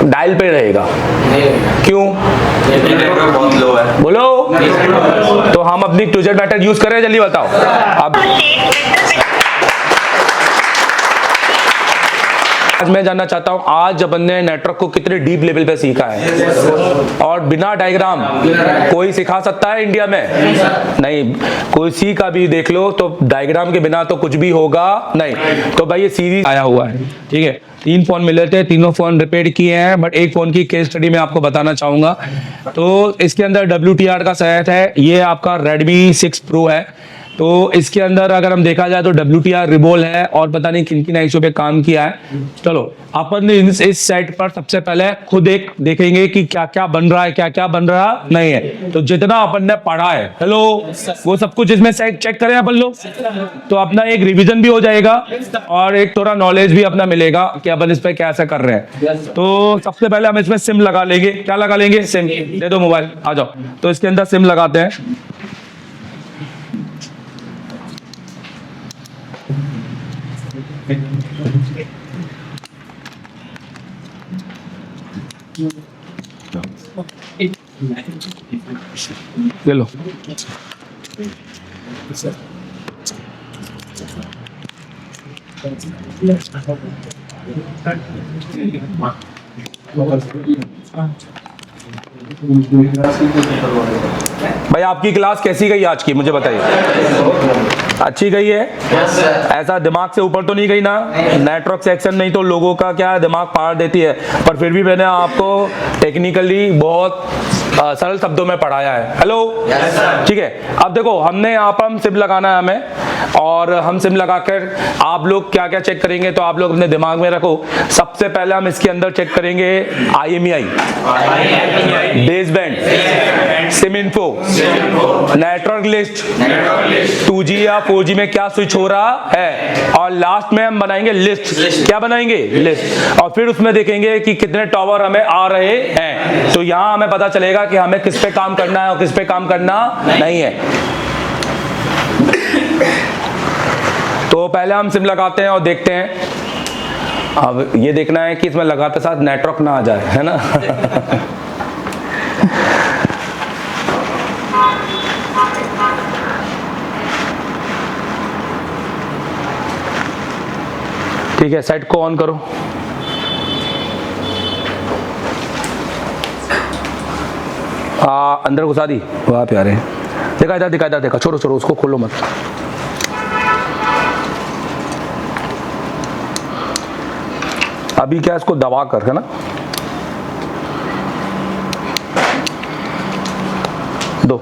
Dial पे रहेगा, क्यों? बहुत लो है। बोलो। तो हम अपनी ट्यूजर मेथड यूज करें, जल्दी बताओ अब। आज मैं जानना चाहता हूं, आज अपन ने नेटवर्क को कितने डीप लेवल पे सीखा है, और बिना डायग्राम कोई सिखा सकता है इंडिया में? नहीं। कोई सी का भी देख लो तो डायग्राम के बिना तो कुछ भी होगा नहीं। तो भाई ये सीरीज आया हुआ है, ठीक है। 3 फोन मिले थे, तीनों फोन रिपेयर किए हैं, बट एक फोन की केस स्टडी में आपको बताना चाहूंगा। तो इसके अंदर WTR का सेट है, ये आपका Redmi 6 Pro है। तो इसके अंदर अगर हम देखा जाए तो WTR रिबोल है, और पता नहीं किन किन आईसो पे काम किया है। चलो अपन इस सेट पर सबसे पहले खुद एक देखेंगे कि क्या क्या बन रहा है, क्या क्या बन रहा नहीं है। तो जितना अपन ने पढ़ा है, हेलो, वो सब कुछ इसमें चेक करें अपन लोग, तो अपना एक रिवीजन भी हो जाएगा और एक थोड़ा नॉलेज भी अपना मिलेगा कि अपन इस पे कैसे कर रहे हैं। तो सबसे पहले हम इसमें सिम लगा लेंगे। क्या लगा लेंगे? सिम। दे दो मोबाइल, आ जाओ। तो इसके अंदर सिम लगाते हैं। ले लो। भाई आपकी क्लास कैसी गई आज की, मुझे बताइए। अच्छी गई है? ऐसा दिमाग से ऊपर तो नहीं गई ना? नेटवर्क सेक्शन नहीं तो लोगों का क्या दिमाग फाड़ देती है, पर फिर भी मैंने आपको टेक्निकली बहुत सरल शब्दों में पढ़ाया है। हेलो, ठीक है। अब देखो, हमने यहाँ पर हम सिम लगाना है हमें, और हम सिम लगाकर आप लोग क्या क्या चेक करेंगे तो आप लोग अपने दिमाग में रखो। सबसे पहले हम इसके अंदर चेक करेंगे IMEI, base band, SIM info, network list, 2G या 4G में क्या स्विच हो रहा है, और लास्ट में हम बनाएंगे लिस्ट। क्या बनाएंगे? लिस्ट। और फिर उसमें देखेंगे कि कितने टावर हमें आ रहे हैं। तो यहां हमें पता चलेगा कि हमें किस पे काम करना है और किस पे काम करना नहीं है। तो पहले हम सिम लगाते हैं और देखते हैं। अब ये देखना है कि इसमें लगाते साथ नेटवर्क ना आ जाए, है ना? ठीक है, सेट को ऑन करो। अंदर घुसा दी, वाह प्यारे। देखा इधर, दिखा इधर, देखा। छोड़ो छोड़ो, उसको खोलो मत। अभी क्या, इसको दबा कर, है ना? दो।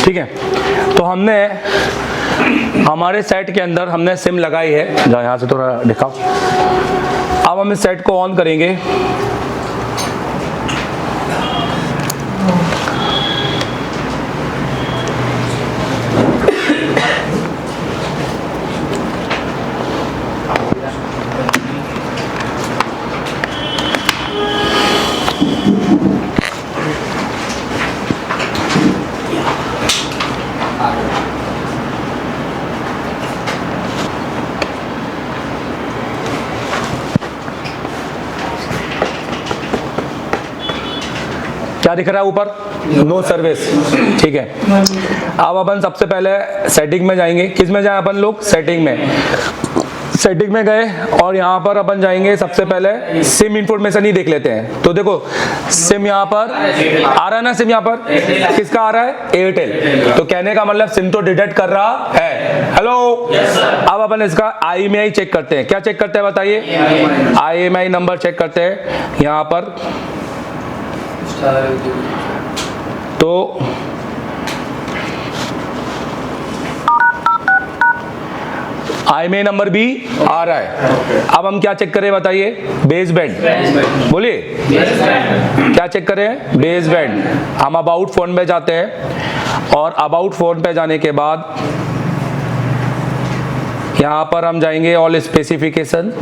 ठीक है, तो हमने हमारे सेट के अंदर हमने सिम लगाई है। जाओ यहाँ से थोड़ा दिखाओ। अब हम इस सेट को ऑन करेंगे। क्या दिख रहा है ऊपर? No service. ठीक है, अब अपन सबसे पहले सेटिंग में जाएंगे। किस में जाए अपन लोग? सेटिंग में। सेटिंग में गए और यहाँ पर अपन जाएंगे। सबसे पहले सिम इंफॉर्मेशन ही देख लेते हैं। तो देखो, सिम यहाँ पर आ रहा है ना? सिम यहाँ पर किसका आ रहा है? एयरटेल। तो कहने का मतलब सिम तो डिटेक्ट कर रहा है। हेलो, अब अपन इसका IMEI चेक करते हैं। क्या चेक करते हैं बताइए? IMEI नंबर चेक करते हैं यहाँ पर। तो आई में नंबर भी आ रहा है। अब हम क्या चेक करें बताइए? बेस बैंड, बोलिए क्या चेक करें? Base band. हम अबाउट फोन पे जाते हैं और अबाउट फोन पे जाने के बाद यहाँ पर हम जाएंगे ऑल स्पेसिफिकेशन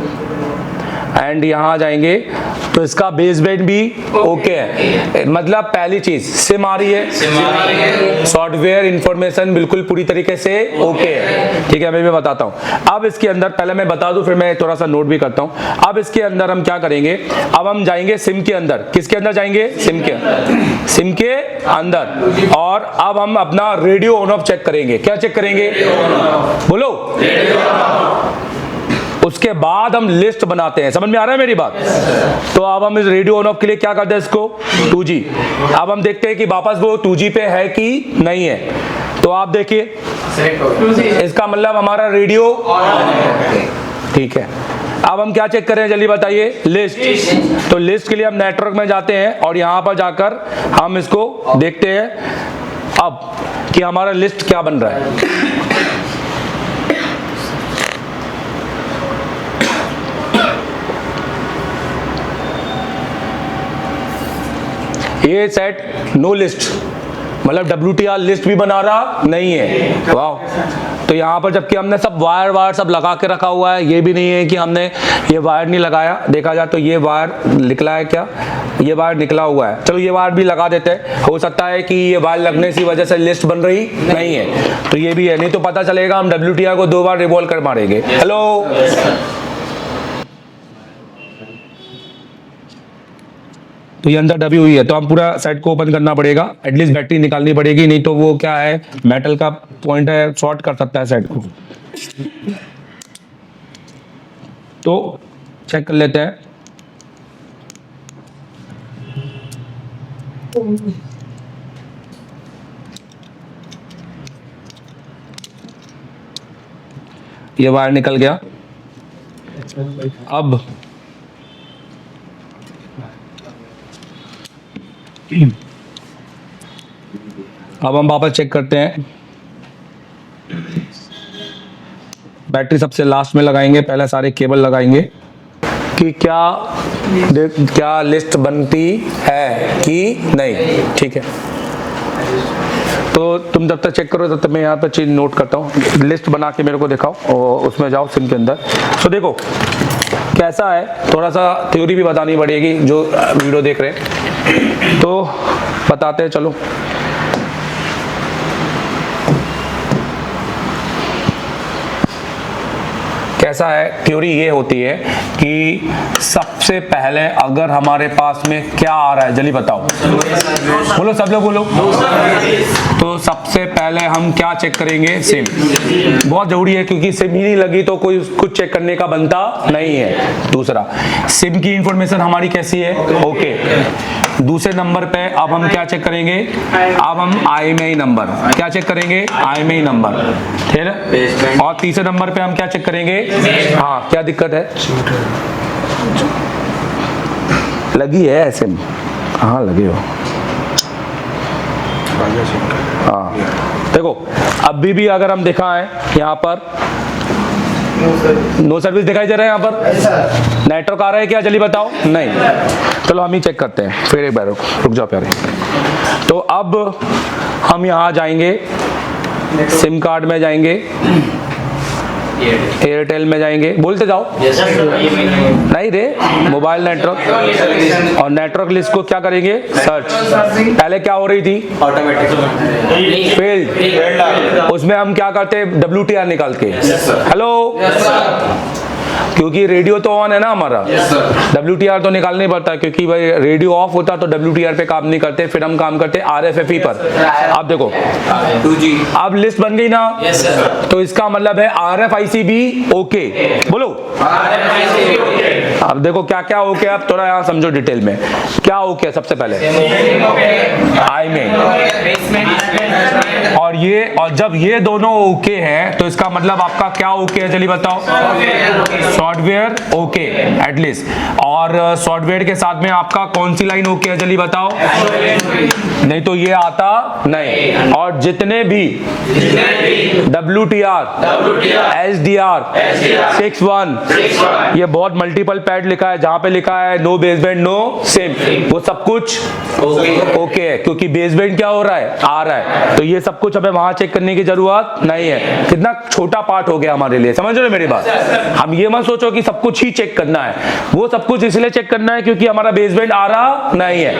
एंड यहाँ जाएंगे तो इसका बेस बैंड भी ओके है। मतलब पहली चीज सिम आ रही है, सॉफ्टवेयर इंफॉर्मेशन बिल्कुल पूरी तरीके से ओके है। ठीक है, मैं बताता हूँ। अब इसके अंदर पहले मैं बता दूं फिर मैं थोड़ा सा नोट भी करता हूँ। अब इसके अंदर हम क्या करेंगे? अब हम जाएंगे सिम के अंदर। किसके अंदर जाएंगे? सिम के अंदर। और अब हम अपना रेडियो ऑन ऑफ चेक करेंगे। क्या चेक करेंगे? बोलो। उसके बाद हम लिस्ट बनाते हैं। समझ में आ रहा है मेरी बात? तो अब हम इस रेडियो ऑन ऑफ के लिए क्या करते हैं? इसको 2G। अब हम देखते हैं कि वापस वो 2G पे है कि नहीं है। तो आप देखिए, इसका मतलब हमारा रेडियो ठीक है। अब हम क्या चेक करें जल्दी बताइए? लिस्ट। तो लिस्ट के लिए हम नेटवर्क में जाते हैं और यहां पर जाकर हम इसको देखते हैं अब कि हमारा लिस्ट क्या बन रहा है। ये सेट नो लिस्ट, मतलब WTR लिस्ट भी बना रहा नहीं है। वाह। तो यहाँ पर जबकि हमने सब वायर सब लगा के रखा हुआ है, ये भी नहीं है कि हमने ये वायर नहीं लगाया। देखा जाए तो ये वायर निकला है क्या? ये वायर निकला हुआ है। चलो ये वायर भी लगा देते हैं। हो सकता है कि ये वायर लगने की वजह से लिस्ट बन रही नहीं है, तो ये भी है। नहीं तो पता चलेगा हम WTR को 2 बार रिवॉल्व कर मारेंगे। हेलो, तो ये अंदर दबी हुई है, तो हम पूरा सेट को ओपन करना पड़ेगा। एटलीस्ट बैटरी निकालनी पड़ेगी, नहीं तो वो क्या है, मेटल का पॉइंट है, शॉर्ट कर सकता है सेट को। तो चेक कर लेते हैं। ये वायर निकल गया। अब हम वापस चेक करते हैं। बैटरी सबसे लास्ट में लगाएंगे, पहले सारे केबल लगाएंगे कि क्या लिस्ट बनती है कि नहीं। ठीक है, तो तुम जब तक चेक करो तब तक मैं यहाँ पर चीज नोट करता हूँ। लिस्ट बना के मेरे को दिखाओ और उसमें जाओ सिम के अंदर। तो देखो कैसा है, थोड़ा सा थ्योरी भी बतानी पड़ेगी जो वीडियो देख रहे हैं, तो बताते हैं। चलो कैसा है, थ्योरी ये होती है कि सबसे पहले अगर हमारे पास में क्या आ रहा है, जल्दी बताओ, बोलो सब लोग बोलो। तो सबसे पहले हम क्या चेक करेंगे? सिम। बहुत जरूरी है, क्योंकि सिम ही नहीं लगी तो कोई कुछ चेक करने का बनता नहीं है। दूसरा, सिम की इंफॉर्मेशन हमारी कैसी है? ओके। दूसरे नंबर पे अब हम क्या चेक करेंगे? अब हम IMEI नंबर क्या चेक करेंगे? IMEI नंबर, ठीक है। और तीसरे नंबर पे हम क्या चेक करेंगे? हाँ, क्या दिक्कत है? लगी है सिम? कहाँ लगे हो? हाँ देखो, अभी भी अगर हम दिखाएं यहाँ पर नो सर्विस दिखाई दे रहा है। यहाँ पर नेटवर्क आ रहा है क्या? जल्दी बताओ। नहीं। चलो हम ही चेक करते हैं फिर एक बार। रुक जाओ प्यारे। तो अब हम यहाँ जाएंगे, सिम कार्ड में जाएंगे, एयरटेल में जाएंगे, बोलते जाओ। नहीं रे, मोबाइल नेटवर्क, और नेटवर्क लिस्ट को क्या करेंगे? सर्च। पहले क्या हो रही थी? Automatic field. उसमें हम क्या करते हैं? WTR निकाल के। हेलो, क्योंकि रेडियो तो ऑन है ना हमारा, WTR तो निकालना ही पड़ता है, क्योंकि भाई रेडियो ऑफ होता तो WTR पे काम नहीं करते, फिर हम काम करते RFFE पर। अब देखो 2G, अब लिस्ट बन गई ना, तो इसका मतलब है RFIC भी ओके। बोलो अब देखो क्या क्या ओके। अब थोड़ा यहाँ समझो डिटेल में क्या ओके है। सबसे पहले IMEI और जब ये दोनों ओके हैं तो इसका मतलब आपका क्या ओके है, चलिए बताओ। Software okay at least. और सॉफ्टवेयर के साथ में आपका कौन सी लाइन ओके है, चलिए बताओ। नहीं तो ये आता नहीं। और जितने भी WTR, SDR, 6.1, ये बहुत मल्टीपल पैड लिखा है, जहां पे लिखा है नो बेसबैंड नो सिम, वो सब कुछ ओके है, क्योंकि बेसबैंड क्या हो रहा है, आ रहा है। तो ये सब कुछ हमें वहां चेक करने की जरूरत नहीं है। कितना छोटा पार्ट हो गया हमारे लिए, समझ रहे हो मेरी बात। हम ये मत सोचो कि सब कुछ ही चेक करना है, वो सब कुछ इसलिए चेक करना है क्योंकि हमारा बेसबैंड आ रहा नहीं है।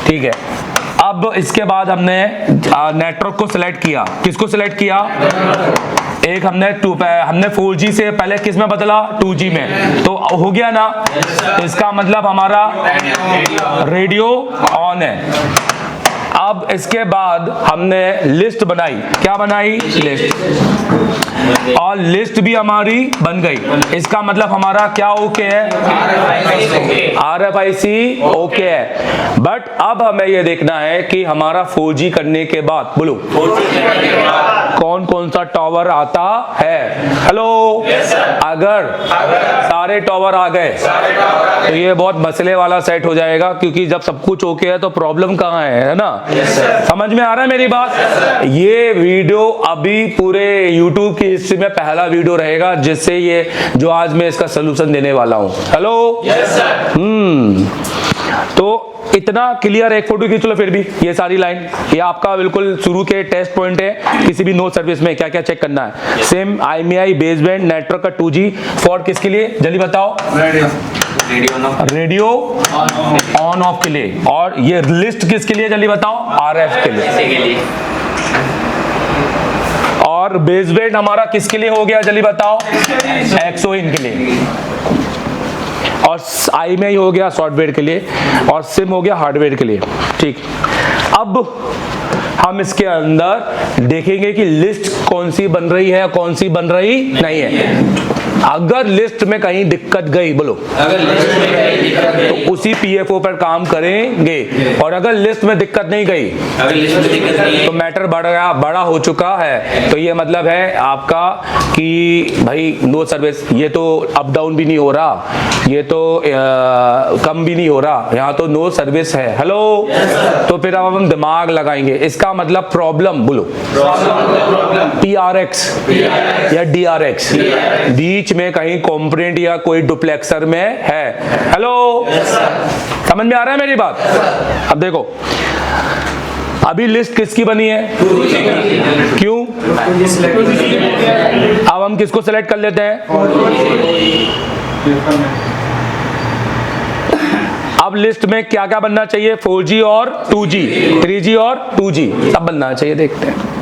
ठीक है, अब इसके बाद हमने नेटवर्क को सिलेक्ट किया। किसको सिलेक्ट किया? एक हमने 4G से पहले किस में बदला, 2G में, तो हो गया ना। इसका मतलब हमारा रेडियो ऑन है। अब इसके बाद हमने लिस्ट बनाई। क्या बनाई? लिस्ट। और लिस्ट भी हमारी बन गई। इसका मतलब हमारा क्या ओके है? RFIC ओके है। बट अब हमें यह देखना है कि हमारा 4G करने के बाद, बोलो, कौन कौन सा टावर आता है। हेलो, अगर सारे टावर आ गए तो ये बहुत मसले वाला सेट हो जाएगा, क्योंकि जब सब कुछ ओके है तो प्रॉब्लम कहाँ है ना। समझ में आ रहा है मेरी बात। ये वीडियो अभी पूरे YouTube की हिस्ट्री में पहला वीडियो रहेगा जिससे ये जो आज मैं इसका सोल्यूशन देने वाला हूं। हेलो, तो इतना क्लियर, एक फोटो खींच लो फिर भी। ये सारी लाइन, ये आपका बिल्कुल शुरू के टेस्ट पॉइंट है किसी भी नो सर्विस में क्या क्या चेक करना है। सिम, IMEI, बेसबैंड, नेटवर्क का 2G, फॉर किसके लिए जल्दी बताओ? रेडियो ऑन ऑफ के लिए। और ये लिस्ट किसके लिए जल्दी बताओ? RF के लिए। और बेसबैंड हमारा किसके लिए हो गया जल्दी बताओ? XOIN के लिए। और IMEI हो गया सॉफ्टवेयर के लिए, और सिम हो गया हार्डवेयर के लिए। ठीक, अब हम इसके अंदर देखेंगे कि लिस्ट कौन सी बन रही है, कौन सी बन रही नहीं है। अगर लिस्ट में कहीं दिक्कत गई, बोलो, अगर लिस्ट में कहीं दिक्कत गई तो उसी PFO पर काम करेंगे। और अगर लिस्ट में दिक्कत नहीं गई, अगर लिस्ट में दिक्कत नहीं तो मैटर बड़ा हो चुका है। तो ये मतलब है आपका कि भाई नो सर्विस, ये तो अप डाउन भी नहीं हो रहा, ये तो कम भी नहीं हो रहा, यहाँ तो नो सर्विस है। हेलो, तो फिर अब हम दिमाग लगाएंगे। इसका मतलब प्रॉब्लम, बोलो, PRX या DRX, बीच में कहीं कंपोनेंट या कोई डुप्लेक्सर में है। हेलो, समझ में आ रहा है मेरी बात। अब देखो, अभी लिस्ट किसकी बनी है? क्यों? अब हम किसको सिलेक्ट कर लेते हैं? अब लिस्ट में क्या क्या बनना चाहिए? 4G और 2G, 3G और 2G सब बनना चाहिए। देखते हैं।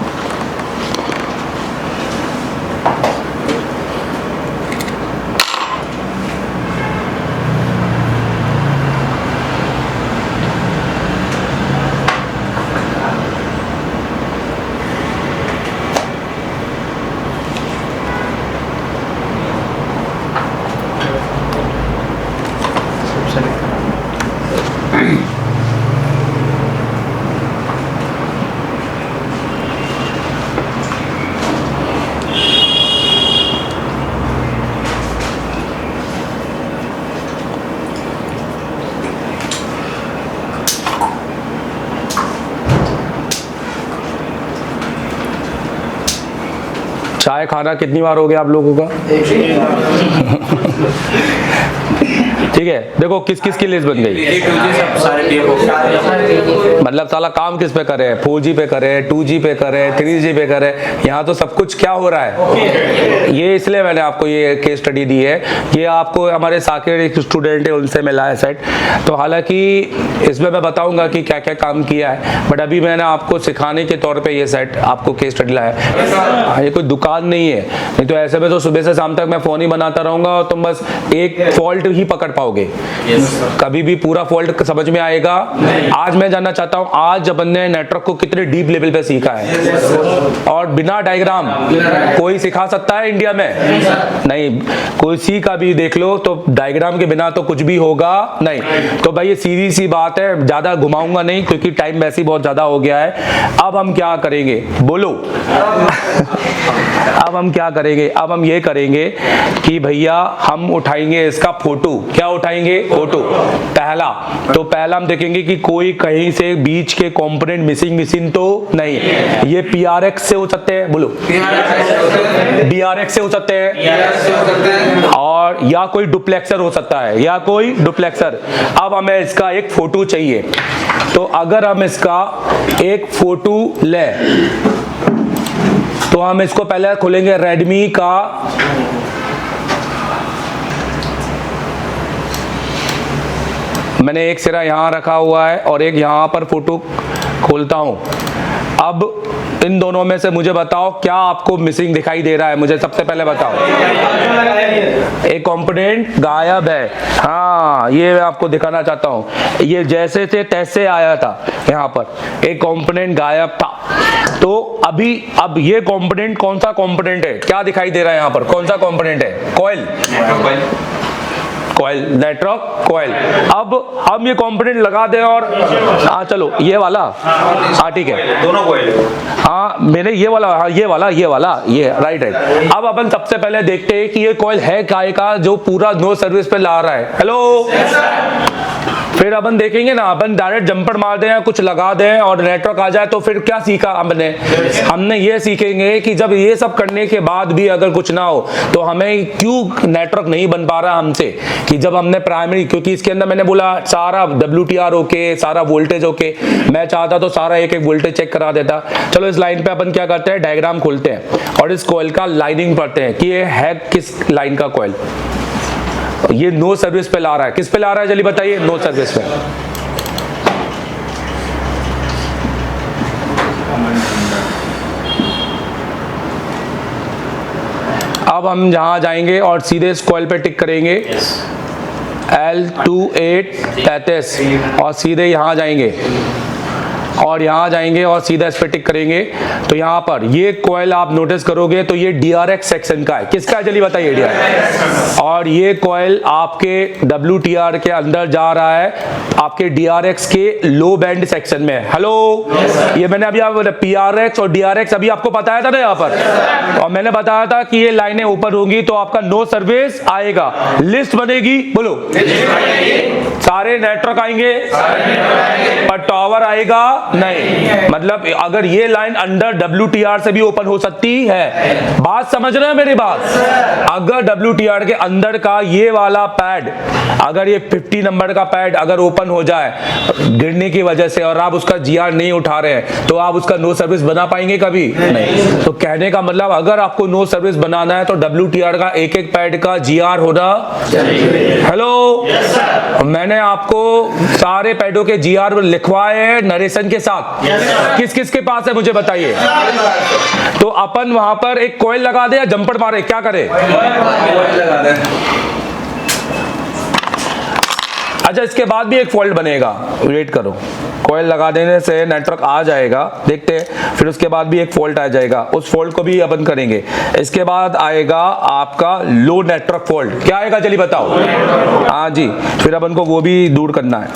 चाय खाना कितनी बार हो गया आप लोगों का? ठीक है, देखो किस किस की लिस्ट बन गई। मतलब साला काम किस पे करे? 4G पे करे, 2G पे करे, 3G पे करे। यहाँ तो सब कुछ क्या हो रहा है। ये इसलिए मैंने आपको ये केस स्टडी दी है। ये आपको हमारे साकेत एक स्टूडेंट है, उनसे मिला है सेट। तो हालांकि इसमें मैं बताऊंगा कि क्या क्या काम किया है, बट अभी मैंने आपको सिखाने के तौर पे ये सेट आपको केस स्टडी लाया है। ये कोई दुकान नहीं है, नहीं तो ऐसे में तो सुबह से शाम तक मैं फोन ही बनाता रहूंगा और तुम बस एक फॉल्ट ही पकड़ पाओगे? कभी भी पूरा फॉल्ट समझ में आएगा? आज मैं जानना चाहता हूँ आज अपन ने नेटवर्क को कितने डीप लेवल पे सीखा है और बिना डायग्राम कोई सिखा सकता है इंडिया में? नहीं। कोई सी का भी देख लो तो डायग्राम के बिना तो कुछ भी होगा नहीं। तो भाई ये सीधी सी बात है, ज्यादा घुमाऊंगा नहीं क्योंकि टाइम वैसे ही बहुत ज्यादा हो गया है। अब हम क्या करेंगे बोलो? अब हम क्या करेंगे? अब हम ये करेंगे कि भैया हम उठाएंगे इसका फोटो। क्या उठाएंगे? फोटो। पहला हम देखेंगे कि कोई कहीं से बीच के कंपोनेंट मिसिंग तो नहीं। ये PRX से हो सकते हैं, बोलो। BRX से हो सकते हैं और या कोई डुप्लेक्सर हो सकता है, या कोई डुप्लेक्सर। अब हमें इसका एक फोटो चाहिए। तो अगर हम इसका एक फोटो ले तो हम इसको पहले खोलेंगे रेडमी का मैंने एक सिरा यहां रखा हुआ है और एक यहां पर फोटो खोलता हूं। अब इन दोनों में से मुझे बताओ क्या आपको मिसिंग दिखाई दे रहा है? मुझे सबसे पहले बताओ। एक कंपोनेंट गायब है। हाँ, ये मैं आपको दिखाना चाहता हूं। ये जैसे से तैसे आया था, यहाँ पर एक कंपोनेंट गायब था। तो अब ये कंपोनेंट कौन सा कंपोनेंट है? क्या दिखाई दे रहा है यहाँ पर? कौन सा कंपोनेंट है? Coil, network coil. अब हम ये कंपोनेंट लगा दें और चलो ये वाला, ठीक है, दोनों कॉइल। मेरे ये वाला ये राइट। अब अपन सबसे पहले देखते हैं कि ये कॉइल है काय का जो पूरा नो सर्विस पे ला रहा है। हेलो, फिर अपन देखेंगे ना, अपन डायरेक्ट जंपर मार दें या कुछ लगा दें और नेटवर्क आ जाए तो फिर क्या सीखा हमने ये सीखेंगे कि जब ये सब करने के बाद भी अगर कुछ ना हो तो हमें क्यों नेटवर्क नहीं बन पा रहा हमसे, कि जब हमने प्राइमरी, क्योंकि इसके अंदर मैंने बोला सारा WTR ओके, सारा वोल्टेज ओके, मैं चाहता तो सारा एक एक वोल्टेज चेक करा देता। चलो इस लाइन पे अपन क्या करते हैं, डायग्राम खोलते हैं और इस कॉइल का लाइनिंग पढ़ते हैं कि ये है किस लाइन का कॉइल। ये नो सर्विस पे ला रहा है। किस पे ला रहा है जल्दी बताइए? नो सर्विस पे। अब हम जहां जाएंगे और सीधे इस कॉइल पे टिक करेंगे L2833 और सीधे यहां जाएंगे और यहां जाएंगे और सीधा इस पे टिक करेंगे। तो यहां पर ये कॉइल आप नोटिस करोगे तो ये DRX सेक्शन का है। किसका है जल्दी बताइए? DRX। और ये कॉइल आपके WTR के अंदर जा रहा है, आपके DRX के लो बैंड सेक्शन में। हेलो, ये मैंने अभी PRX और DRX अभी आपको बताया था ना यहाँ पर, और मैंने बताया था कि ये लाइनें ऊपर होंगी तो आपका नो सर्विस आएगा, लिस्ट बनेगी। बोलो, सारे नेटवर्क आएंगे पर टावर आएगा नहीं। मतलब अगर ये लाइन अंडर WTR से भी ओपन हो सकती है। बात समझ रहे हैं मेरी बात? अगर WTR के अंदर का ये वाला पैड, अगर ये 50 नंबर का पैड अगर ओपन हो जाए गिरने की वजह से और आप उसका GR नहीं उठा रहे हैं तो आप उसका नो सर्विस बना पाएंगे? कभी नहीं। तो कहने का मतलब अगर आपको नो सर्विस बनाना है तो WTR का एक एक पैड का GR होना चाहिए। हेलो, मैंने आपको सारे पैडों के GR लिखवाए हैं नरेशन के साथ। किस किस के पास है मुझे बताइए? तो अपन वहां पर एक कॉइल लगा दे या जंपर मारे, क्या करे? लगा दे। अच्छा, इसके बाद भी एक फॉल्ट बनेगा, वेट करो। कॉइल लगा देने से नेटवर्क आ जाएगा, देखते हैं। फिर उसके बाद भी एक फॉल्ट आ जाएगा, उस फॉल्ट को भी अपन करेंगे। इसके बाद आएगा आपका लो नेटवर्क फॉल्ट। क्या आएगा चलिए बताओ? हाँ जी, फिर अपन को वो भी दूर करना है।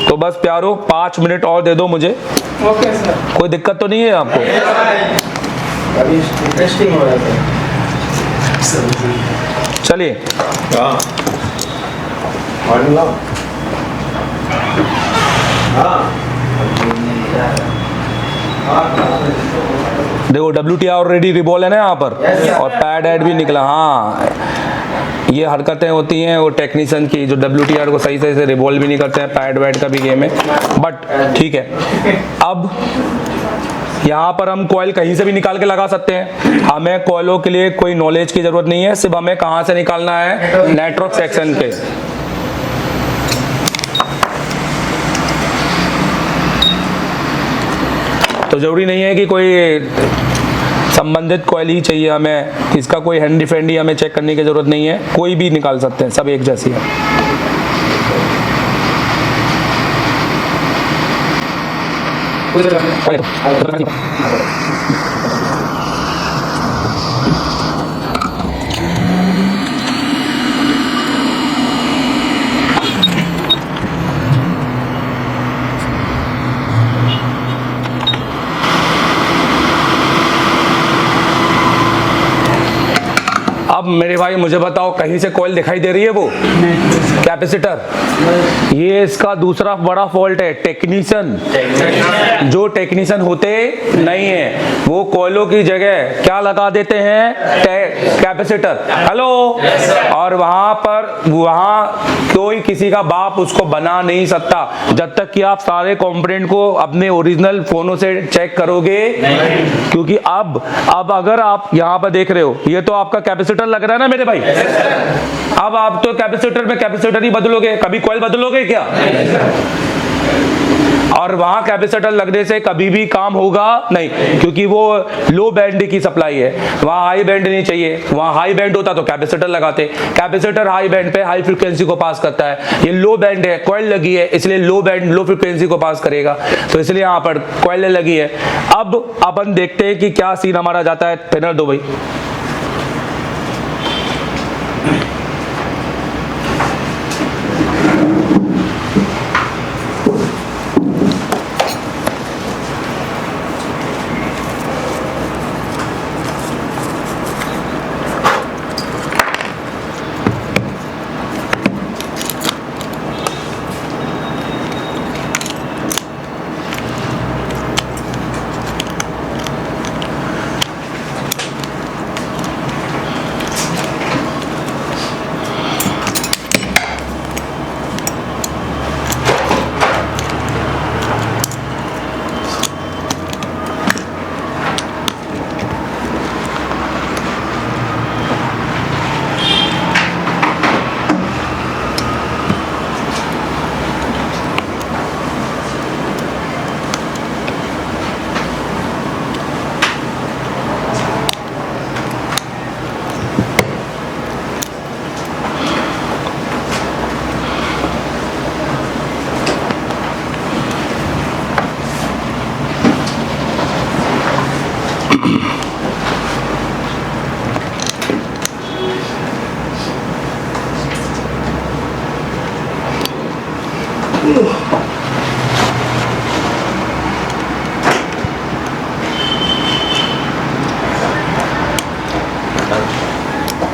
तो बस प्यारो 5 मिनट और दे दो मुझे। Okay sir. कोई दिक्कत तो नहीं है आपको? अभी इंटरेस्टिंग हो रहा है। चलिए देखो WTR ऑलरेडी रिबॉल है ना यहाँ पर, और पैड ऐड भी निकला। हाँ, ये हरकतें होती हैं वो टेक्नीशियन की जो WTR को सही से रिबॉल भी नहीं करते हैं। पैड वैड का भी गेम है, बट ठीक है। अब यहाँ पर हम कॉइल कहीं से भी निकाल के लगा सकते हैं। हमें कॉइलों के लिए कोई नॉलेज की जरूरत नहीं है, सिर्फ हमें कहाँ से निकालना है, नेटवर्क सेक्शन के। तो जरूरी नहीं है कि कोई संबंधित कॉइल ही चाहिए हमें, इसका कोई हैंडी फेंडी हमें चेक करने की जरूरत नहीं है, कोई भी निकाल सकते हैं, सब एक जैसी है। अब मेरे भाई मुझे बताओ, कहीं से कॉइल दिखाई दे रही है वो कैपेसिटर? ये इसका दूसरा बड़ा फॉल्ट है, टेक्नीशियन। जो टेक्नीशियन होते नहीं है वो कॉइलों की जगह क्या लगा देते हैं? कैपेसिटर। हेलो। और वहां कोई किसी का बाप उसको बना नहीं सकता जब तक कि आप सारे कंपोनेंट को अपने ओरिजिनल फोनों से चेक करोगे। क्योंकि अब अगर आप यहाँ पर देख रहे हो, ये तो आपका कैपेसिटर लग रहा है ना मेरे भाई। अब आप तो कैपेसिटर में कैपेसिटर ही बदलोगे, कभी कॉइल बदलोगे क्या? और वहां कैपेसिटर लगने से कभी भी काम होगा नहीं, क्योंकि वो लो बैंड की सप्लाई है, वहां हाई बैंड नहीं चाहिए। वहां हाई बैंड होता तो कैपेसिटर लगाते। कैपेसिटर हाई बैंड पे हाई फ्रीक्वेंसी को पास करता है, ये लो बैंड है, कॉइल लगी है, इसलिए लो बैंड लो फ्रीक्वेंसी को पास करेगा, तो इसलिए यहाँ पर कॉइल लगी है। अब अपन देखते हैं कि क्या सीन हमारा जाता है। पैनल दो भाई।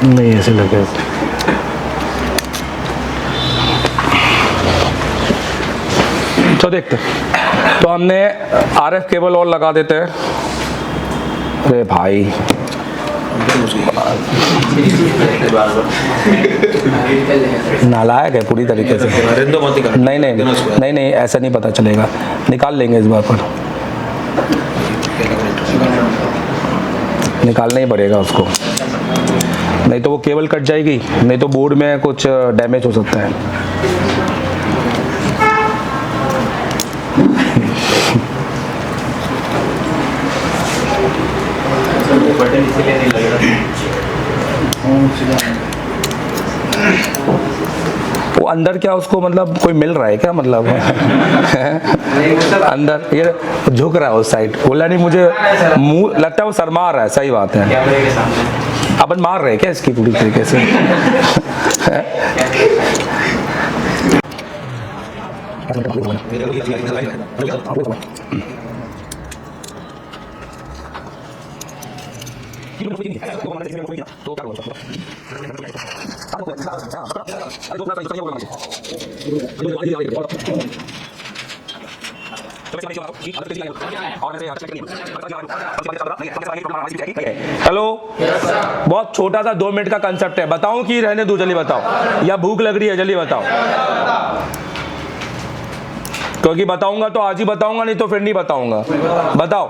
नहीं ऐसे लगे। तो देखते, तो हमने आरएफ केबल और लगा देते हैं। अरे भाई नालायक है पूरी तरीके से। नहीं नहीं नहीं नहीं, ऐसा नहीं पता चलेगा, निकाल लेंगे इस बार पर, निकालना ही पड़ेगा उसको, नहीं तो वो केबल कट जाएगी, नहीं तो बोर्ड में कुछ डैमेज हो सकता है। बटन इसीलिए नहीं लग रहा। वो अंदर क्या उसको मतलब कोई मिल रहा है क्या, मतलब अंदर ये झुक रहा है उस साइड, बोला नहीं मुझे मुंह लगता है वो सर मार रहा है। सही बात है, कैमरे के सामने अपन मार रहे हैं क्या इसकी पूरी तरीके से? हेलो, बहुत छोटा सा 2 मिनट का कंसेप्ट है, बताऊं कि रहने दो? जल्दी बताओ, या भूख लग रही है? जल्दी बताओ, क्योंकि बताऊंगा तो आज ही बताऊंगा, नहीं तो फिर नहीं बताऊंगा। बताओ।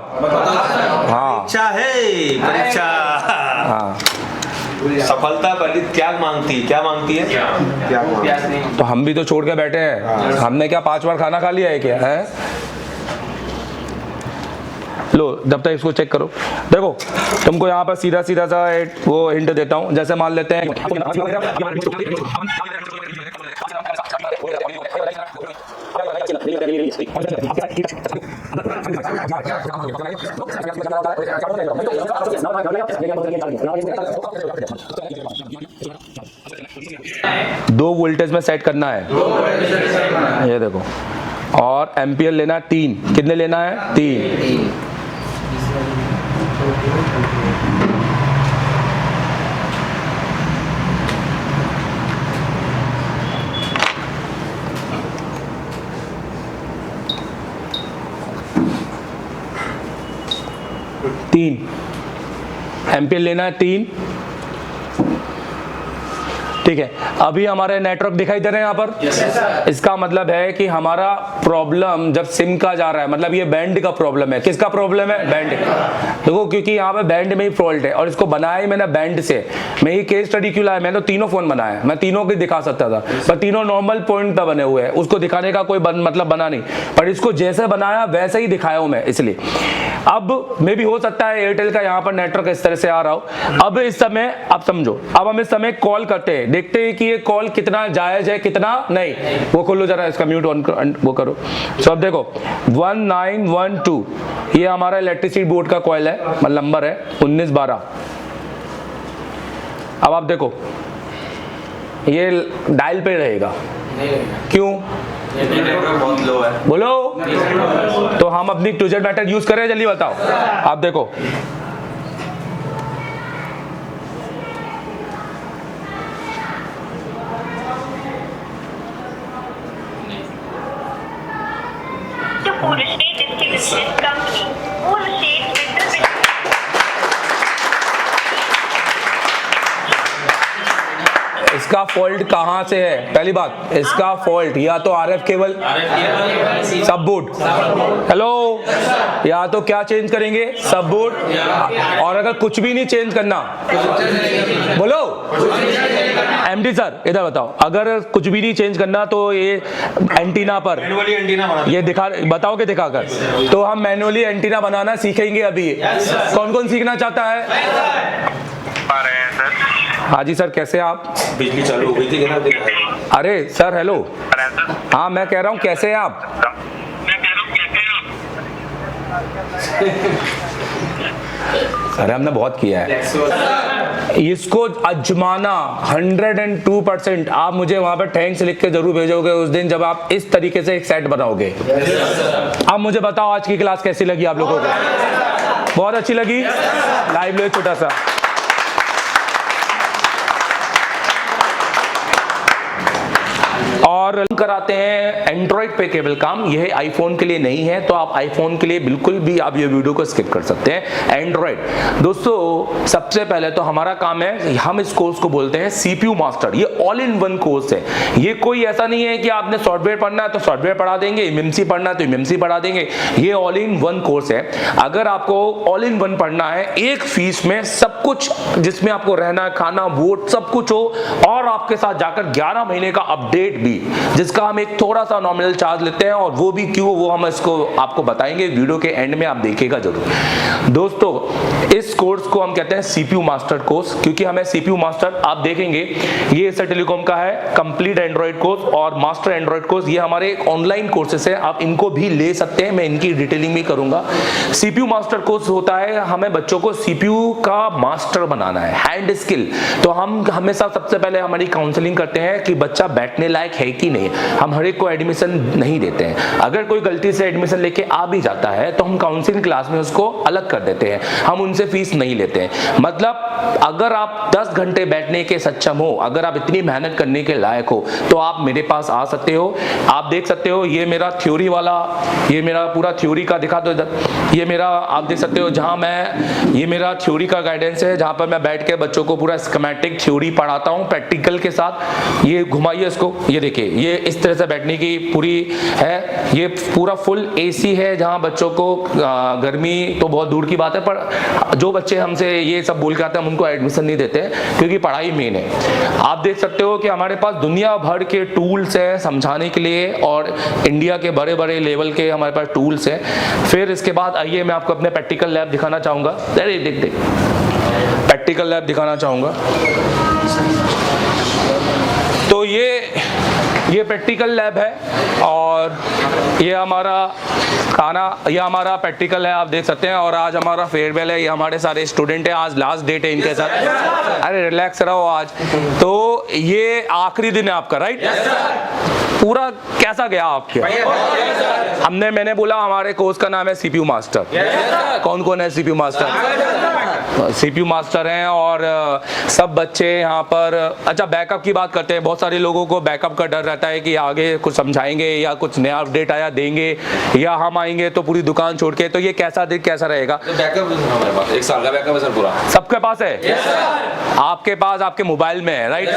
हाँ परीक्षा है, परीक्षा। हाँ, सफलता पहले त्याग मांगती है। क्या मांगती है? त्याग। तो हम भी तो छोड़ के बैठे हैं। हमने क्या 5 बार खाना खा लिया है क्या है? लो जब तक इसको चेक करो। देखो तुमको यहाँ पर सीधा सीधा सा एक वो हिंट देता हूँ, जैसे मान लेते हैं दो वोल्टेज में सेट करना है, ये देखो, और एम्पियर लेना है 3, कितने लेना है 3। एम्पियर लेना है 3, ठीक है। अभी हमारे नेटवर्क दिखाई दे रहे हैं यहाँ पर। इसका मतलब है कि हमारा प्रॉब्लम जब सिम का जा रहा है, मतलब ये बैंड का प्रॉब्लम है। किसका प्रॉब्लम है? बैंड का। देखो क्योंकि यहाँ पे बैंड में ही फॉल्ट है और इसको बनाया ही मैंने बैंड से। मैं ये केस स्टडी क्यों लाया, मैंने तो तीनों फोन बनाया, मैं तीनों की दिखा सकता था, पर तीनों नॉर्मल पॉइंट पे बने हुए हैं, उसको दिखाने का कोई मतलब बना नहीं, पर इसको जैसे बनाया वैसे ही दिखाया हूं मैं, इसलिए। अब मे भी हो सकता है एयरटेल का यहाँ पर नेटवर्क इस तरह से आ रहा हो। अब इस समय आप समझो, अब हम इस समय कॉल करते हैं, देखते हैं कि ये कॉल कितना जायज है कितना नहीं। वो खोलो जरा, इसका म्यूट ऑन वो करो। सो अब देखो 1912 ये हमारा इलेक्ट्रिसिटी बोर्ड का कॉइल है, मतलब नंबर है 1912। अब आप देखो ये डायल पे रहेगा, क्यों? बहुत लो है। बोलो। तो हम अपनी टूजेट मेथड यूज करें, जल्दी बताओ। आप देखो Full State Distribution Company. Full State Distribution. इसका फॉल्ट कहां से है? पहली बात, इसका फॉल्ट या तो आरएफ केबल, सब बोर्ड, हेलो, या तो क्या चेंज करेंगे? सब बोर्ड। और अगर कुछ भी नहीं चेंज करना, बोलो एमडी सर इधर बताओ, अगर कुछ भी नहीं चेंज करना तो ये एंटीना पर ये दिखा बताओगे दिखाकर, तो हम मैनुअली एंटीना बनाना सीखेंगे अभी। कौन कौन सीखना चाहता है? हाँ जी सर, कैसे आप? बिजली चालू हो गई थी क्या? अरे सर हेलो, हाँ मैं कह रहा हूँ कैसे हैं आप? अरे हमने बहुत किया है इसको अजमाना 102%। आप मुझे वहां पर थैंक्स लिख के जरूर भेजोगे उस दिन जब आप इस तरीके से एक सेट बनाओगे। अब मुझे बताओ आज की क्लास कैसी लगी आप लोगों को? बहुत अच्छी लगी? लाइव लो छोटा सा। और कराते हैं एंड्रॉइड पे केबल काम, यह आईफोन के लिए नहीं है, तो आप आईफोन के लिए बिल्कुल भी आप ये वीडियो को स्किप कर सकते हैं। एंड्रॉइड दोस्तों, सबसे पहले तो हमारा काम है, हम इस कोर्स को बोलते हैं सीपीयू मास्टर। ये ऑल इन वन कोर्स है। ये कोई ऐसा नहीं है कि आपने सॉफ्टवेयर पढ़ना है तो सॉफ्टवेयर पढ़ा देंगे, एमएमसी पढ़ना है तो एमएमसी पढ़ा देंगे। ये ऑल इन वन कोर्स है। अगर आपको ऑल इन वन पढ़ना है, एक फीस में सब कुछ, जिसमें आपको रहना खाना वोट सब कुछ हो, और आपके साथ जाकर 11 महीने का अपडेट भी, जिसका हम एक थोड़ा सा नॉमिनल चार्ज लेते हैं, और वो भी क्यों, वो हम इसको आपको बताएंगे वीडियो के एंड में, आप देखिएगा जरूर। दोस्तों इस कोर्स को हम कहते हैं सीपीयू मास्टर कोर्स, क्योंकि हमें सीपीयू मास्टर, आप देखेंगे ये एसर टेलीकॉम का है कंप्लीट एंड्रॉइड कोर्स और मास्टर एंड्रॉइड कोर्स। ये हमारे ऑनलाइन कोर्सेस है, आप इनको भी ले सकते हैं, मैं इनकी डिटेलिंग भी करूंगा। सीपीयू मास्टर कोर्स होता है, हमें बच्चों को सीपीयू का मास्टर बनाना है, हैंड स्किल। तो हम हमेशा सबसे पहले हमारी काउंसलिंग करते हैं कि बच्चा बैठने लायक है कि नहीं। हम हर एक को एडमिशन नहीं देते हैं। अगर कोई गलती से एडमिशन लेके आ भी जाता है तो हम काउंसलिंग क्लास में उसको अलग कर देते हैं, हम उनसे फीस नहीं लेते हैं। मतलब अगर आप 10 घंटे बैठने के सक्षम हो, अगर आप इतनी मेहनत करने के लायक हो, तो आप मेरे पास आ सकते हो। आप देख सकते हो, ये मेरा थ्योरी वाला, ये मेरा पूरा थ्योरी का दिखा दो इधर, ये मेरा आप देख सकते हो, जहां मैं, ये मेरा थ्योरी का गाइडेंस है, जहां पर मैं बैठ के बच्चों को पूरा स्कीमेटिक थ्योरी पढ़ाता हूं प्रैक्टिकल के साथ। ये घुमाइए इसको, ये देखिए, ये इस तरह से बैठने की पूरी है। ये पूरा फुल एसी है, जहां बच्चों को गर्मी तो बहुत दूर की बात है, पर जो बच्चे हमसे ये सब बोल के आते हैं हम उनको एडमिशन नहीं देते क्योंकि पढ़ाई मेन है। आप देख सकते हो कि हमारे पास दुनिया भर के टूल्स हैं समझाने के लिए, और इंडिया के बड़े बड़े लेवल के हमारे पास टूल्स हैं। फिर इसके बाद आइए मैं आपको अपने प्रैक्टिकल लैब दिखाना चाहूँगा। अरे देख प्रैक्टिकल लैब दिखाना चाहूँगा। तो ये प्रैक्टिकल लैब है और ये हमारा प्रैक्टिकल है, आप देख सकते हैं। और आज हमारा फेयरवेल है, ये हमारे सारे स्टूडेंट हैं, आज लास्ट डेट है इनके साथ। अरे रिलैक्स रहो आज। तो ये आखिरी दिन है आपका, राइट? पूरा कैसा गया आपके? मैंने बोला हमारे कोर्स का नाम है सीपीयू मास्टर। कौन कौन है सीपीयू मास्टर? सीपीयू मास्टर हैं और सब बच्चे यहाँ पर। अच्छा, बैकअप की बात करते हैं। बहुत सारे लोगों को बैकअप का डर रहता है कि आगे कुछ समझाएंगे या कुछ नया अपडेट आया देंगे या हम आएंगे तो पूरी दुकान छोड़ के। तो ये कैसा रहेगा? तो बैकअप हमारे पास 1 साल का बैकअप है सर पूरा। सबके पास है? आपके पास आपके मोबाइल में है, राइट?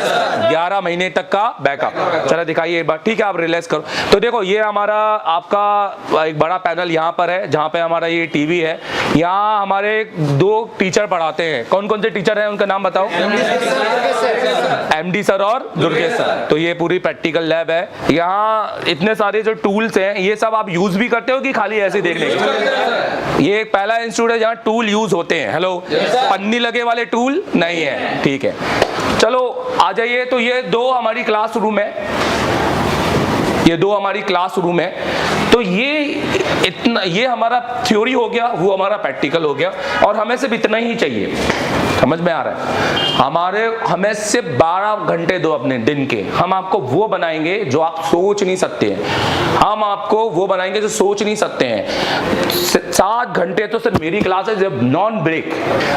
11 महीने तक का बैकअप। चलो दिखाइए एक बार। ठीक है, आप रिलैक्स करो। तो देखो ये हमारा आपका एक बड़ा पैनल यहाँ पर है, जहाँ पे हमारा ये टीवी है। यहाँ हमारे 2 टीचर पढ़ाते हैं। कौन कौन से टीचर हैं उनका नाम बताओ? एमडी सर और दुर्गेश सर। तो ये पूरी प्रैक्टिकल लैब है। यहाँ इतने सारे जो टूल्स हैं ये सब आप यूज भी करते हो कि खाली ऐसे देखने के? ये पहला इंस्टीट्यूट है जहाँ टूल यूज होते हैं। हेलो, पन्नी लगे वाले टूल नहीं है। ठीक है, चलो आ जाइए। तो ये 2 हमारी क्लासरूम है, ये 2 हमारी क्लासरूम है। तो ये हमारा थ्योरी हो गया, वो हमारा प्रैक्टिकल हो गया। और हमें सिर्फ इतना ही चाहिए, समझ में आ रहा है? हमें सिर्फ 12 घंटे दो अपने दिन के। हम आपको वो बनाएंगे जो आप सोच नहीं सकते हैं। हम आपको वो बनाएंगे जो सोच नहीं सकते हैं। 7 घंटे तो सिर्फ मेरी क्लास है, जब नॉन ब्रेक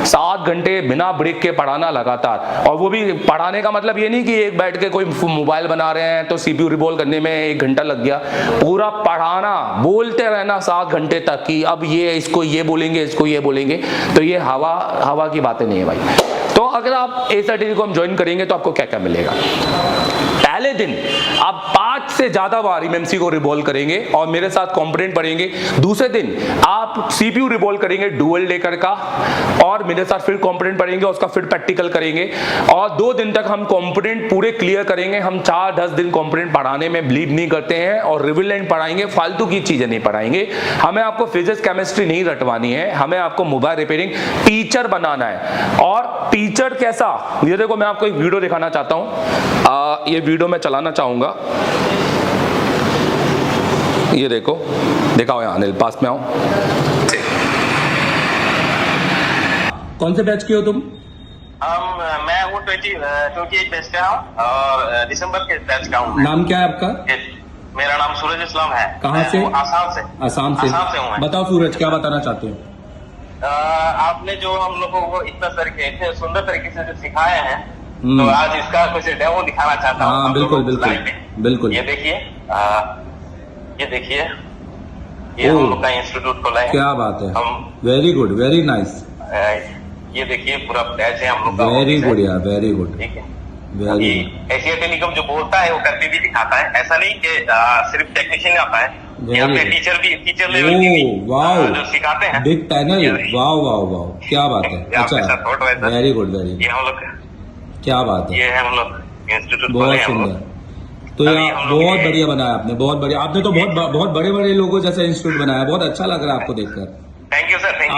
7 घंटे बिना ब्रेक के पढ़ाना लगातार। और वो भी पढ़ाने का मतलब ये नहीं कि एक बैठ के कोई मोबाइल बना रहे हैं तो सीपीयू रिवॉल्व करने में 1 घंटा लग गया। पूरा पढ़ाना, बोलते रहना 7 घंटे तक कि अब ये इसको ये बोलेंगे, इसको ये बोलेंगे। तो ये हवा की बातें नहीं है भाई। तो अगर आप एसआरटीसी को हम ज्वाइन करेंगे तो आपको क्या क्या मिलेगा? पहले दिन आप 5 से ज्यादा बार एमएमसी को रिवॉल्व करेंगे और मेरे साथ कंपोनेंट पढ़ेंगे। दूसरे दिन आप सीपीयू रिवॉल्व करेंगे डुअल डेकर का, और मेरे साथ फिर कंपोनेंट पढ़ेंगे, उसका फिर प्रैक्टिकल करेंगे। और 2 दिन तक हम कंपोनेंट पूरे क्लियर करेंगे। हम 4-10 दिन कंपोनेंट पढ़ाने में बिलीव नहीं करते हैं और रिविलेंट पढ़ाएंगे, फालतू की चीजें नहीं पढ़ाएंगे। हमें आपको फिजिक्स केमिस्ट्री नहीं रटवानी है, हमें आपको मोबाइल रिपेयरिंग टीचर बनाना है। और टीचर कैसा, ये देखो मैं आपको एक वीडियो दिखाना चाहता हूं। ये वीडियो मैं चलाना चाहूंगा। ये देखो, दिखाओ यहाँ, अनिल पास में आओ। कौन से बैच के हो तुम? मैं हूँ 28 बैच का हूँ और दिसंबर के बैच का हूँ। नाम क्या है आपका? मेरा नाम सूरज इस्लाम है। कहाँ से? आसाम से। आसाम से हूँ मैं। बताओ सूरज, क्या बताना चाहते हो? आपने जो हम लोगों को इतना इतने सुंदर तरीके से जो सिखाए हैं, तो आज इसका कुछ डेमो दिखाना चाहता हूँ। हाँ बिल्कुल बिल्कुल बिल्कुल। ये देखिए, ये हम लोग का इंस्टीट्यूट खोला है। क्या बात है, वेरी गुड, वेरी नाइस। ये देखिए पूरा बैच है हम लोग का। वेरी गुड यार, वेरी गुड। ठीक है, एशिया टेलीकॉम जो बोलता है वो करके भी दिखाता है। ऐसा नहीं कि सिर्फ टेक्नीशियन आता है, यहाँ पे टीचर लेवल की जो सिखाते हैं। बिग पैनल, वाह वाह वाह, क्या बात है। अच्छा, वेरी गुड, वेरी ये हम लोग, क्या बात है। ये है हम लोग इंस्टीट्यूट, बहुत सुंदर। तो यार बहुत बढ़िया बनाया आपने, बहुत बढ़िया। आपने तो बहुत बड़े बड़े लोगों जैसा इंस्टीट्यूट बनाया, बहुत अच्छा लग रहा है आपको देखकर। Thank you sir, thank you.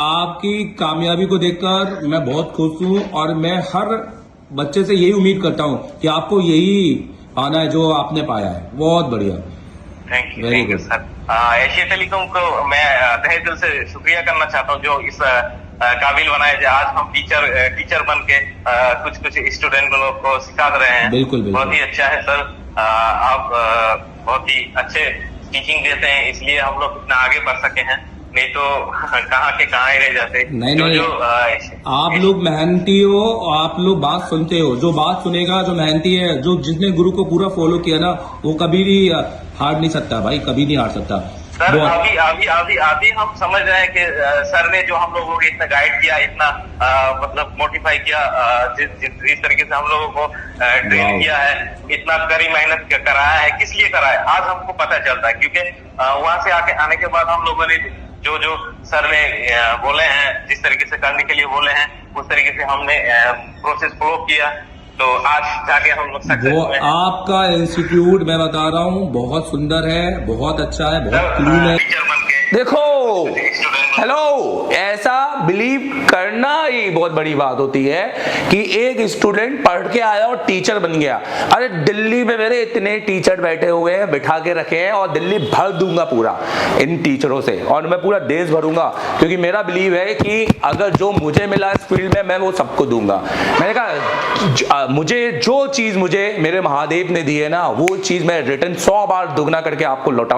आपकी कामयाबी को देखकर मैं बहुत खुश हूँ और मैं हर बच्चे से यही उम्मीद करता हूँ कि आपको यही पाना है जो आपने पाया है। बहुत बढ़िया, thank you sir. Asia telecom को मैं तहे दिल से शुक्रिया करना चाहता हूँ जो इस काबिल बनाए। आज हम टीचर बन के कुछ स्टूडेंट लोग को सिखा रहे हैं। बिल्कुल बिल्कुल, बहुत ही अच्छा है सर। आप बहुत ही अच्छे टीचिंग देते हैं, इसलिए हम लोग इतना आगे बढ़ सके हैं, नहीं तो कहाँ के कहाँ ही रह जाते। नहीं, आप लोग मेहनती हो, आप लोग बात सुनते हो। जो बात सुनेगा, जो मेहनती है, जो जिसने गुरु को पूरा फॉलो किया ना, वो कभी भी हार नहीं सकता भाई, कभी नहीं हार सकता। सर अभी हम समझ रहे हैं कि सर ने जो हम लोगों को इतना गाइड किया, इतना मतलब मोटिफाई किया, जिस तरीके से हम लोगों को ट्रेन किया है, इतना कड़ी मेहनत कराया है, किस लिए कराया आज हमको पता चलता है। क्योंकि वहां से आने के बाद हम लोगों ने जो सर ने बोले हैं, जिस तरीके से करने के लिए बोले हैं, उस तरीके से हमने प्रोसेस फॉलो किया, तो आज जाके हम लोग सक्सेस वो हुए। आपका इंस्टीट्यूट मैं बता रहा हूँ बहुत सुंदर है, बहुत अच्छा है, बहुत क्लीन है। टीचर बन के देखो स्टूडेंट हेलो, ऐसा बिलीव करना ही बहुत बड़ी बात होती है कि एक स्टूडेंट पढ़ के आया और टीचर बन गया। अरे दिल्ली में मेरे इतने टीचर बैठे हुए हैं, बिठा के रखे हैं, और दिल्ली भर दूंगा पूरा इन टीचरों से, और मैं पूरा देश भरूंगा, क्योंकि मेरा बिलीव है कि अगर जो मुझे मिला इस फील्ड में मैं वो सबको दूंगा। मैंने कहा मुझे जो चीज मुझे मेरे महादेव ने दी है ना, वो चीज मैं रिटर्न 100 बार दुगना करके आपको लौटाऊंगा।